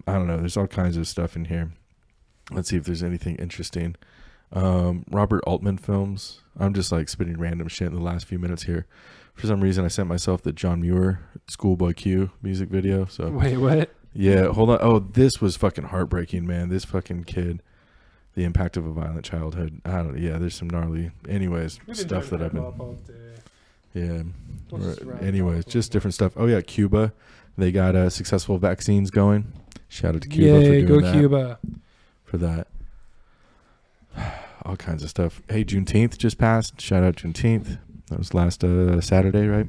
I don't know. There's all kinds of stuff in here. Let's see if there's anything interesting. Robert Altman films. I'm just like spitting random shit in the last few minutes here. For some reason, I sent myself the John Muir Schoolboy Q music video. So Wait, what? yeah, hold on. Oh, this was fucking heartbreaking, man. This fucking kid, the impact of a violent childhood. I don't. Yeah, there's some gnarly. Anyways, stuff that I've been. Yeah. Anyways, just different stuff. Oh yeah, Cuba. They got successful vaccines going. Shout out to Cuba for doing go that. Cuba. For that. All kinds of stuff. Hey, Juneteenth just passed. Shout out Juneteenth. That was last Saturday, right?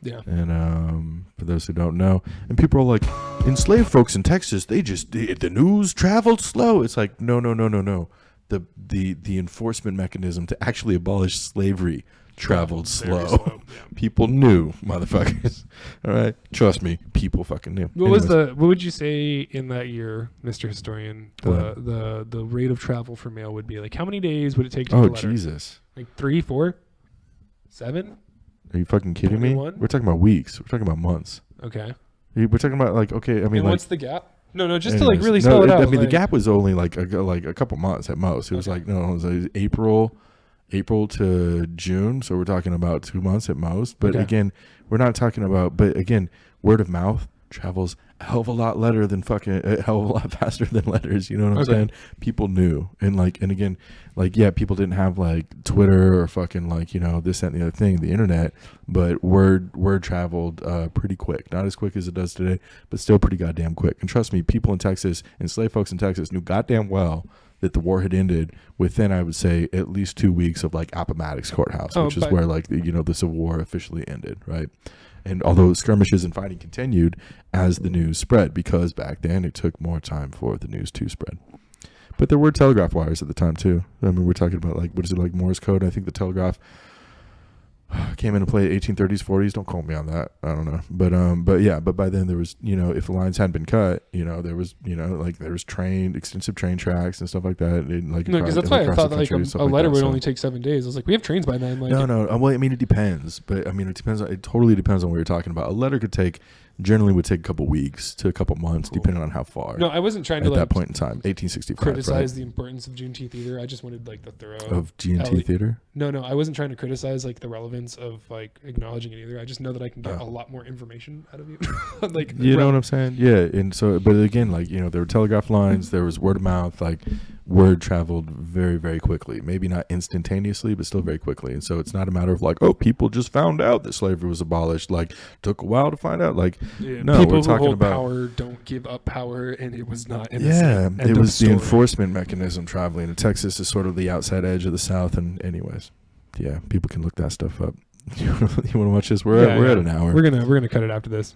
Yeah. And for those who don't know, and people are like, enslaved folks in Texas, the news traveled slow. It's like, no. The enforcement mechanism to actually abolish slavery traveled slow. Yeah. People knew, motherfuckers. All right, trust me, people fucking knew. What would you say in that year, Mr. Historian? The rate of travel for mail would be like, how many days would it take to get a letter? Jesus, like 3, 4, 7? Are you fucking kidding 21? me? We're talking about weeks. We're talking about months. Okay. We're talking about like, okay, I mean, and like, what's the gap? No, just to like really spell it out. I mean, the gap was only like a couple months at most. It was like, no, it was like April to June. So we're talking about 2 months at most. But again, we're not talking about, but again, word of mouth travels a hell of a lot faster than letters. You know what I'm saying? People knew. And again, yeah, people didn't have like Twitter or fucking like, you know, this, that, and the other thing, the internet, but word traveled pretty quick. Not as quick as it does today, but still pretty goddamn quick. And trust me, people in Texas, enslaved folks in Texas knew goddamn well that the war had ended within, I would say, at least 2 weeks of like Appomattox Courthouse, which is where like, you know, the Civil War officially ended, right? And although skirmishes and fighting continued as the news spread, because back then it took more time for the news to spread. But there were telegraph wires at the time too. I mean, we're talking about like, what is it, like Morse code? I think the telegraph came into play 1830s, 40s. Don't quote me on that. I don't know. But yeah, but by then there was, you know, if the lines hadn't been cut, you know, there was, you know, like there was extensive train tracks and stuff like that. Because that's why I thought like a letter would only take 7 days. I was like, we have trains by then. Like, no. Well, I mean, it depends. But I mean, it totally depends on what you're talking about. A letter generally would take a couple weeks to a couple months, depending on how far. No, I wasn't trying to at that point in time, 1865. Criticize the importance of Juneteenth either. I just wanted like the thorough of Juneteenth theater. No, I wasn't trying to criticize like the relevance of like acknowledging it either. I just know that I can get a lot more information out of you. Like, you know what I'm saying? Yeah, and so, but again, like, you know, there were telegraph lines, there was word of mouth, like word traveled very, very quickly. Maybe not instantaneously, but still very quickly. And so it's not a matter of like, oh, people just found out that slavery was abolished. Like, took a while to find out. Like, no, people we're talking who hold about power don't give up power, and it was not. Yeah, it was the enforcement mechanism traveling. And Texas is sort of the outside edge of the South. And anyways, yeah, people can look that stuff up. You want to watch this? We're at an hour. We're gonna cut it after this.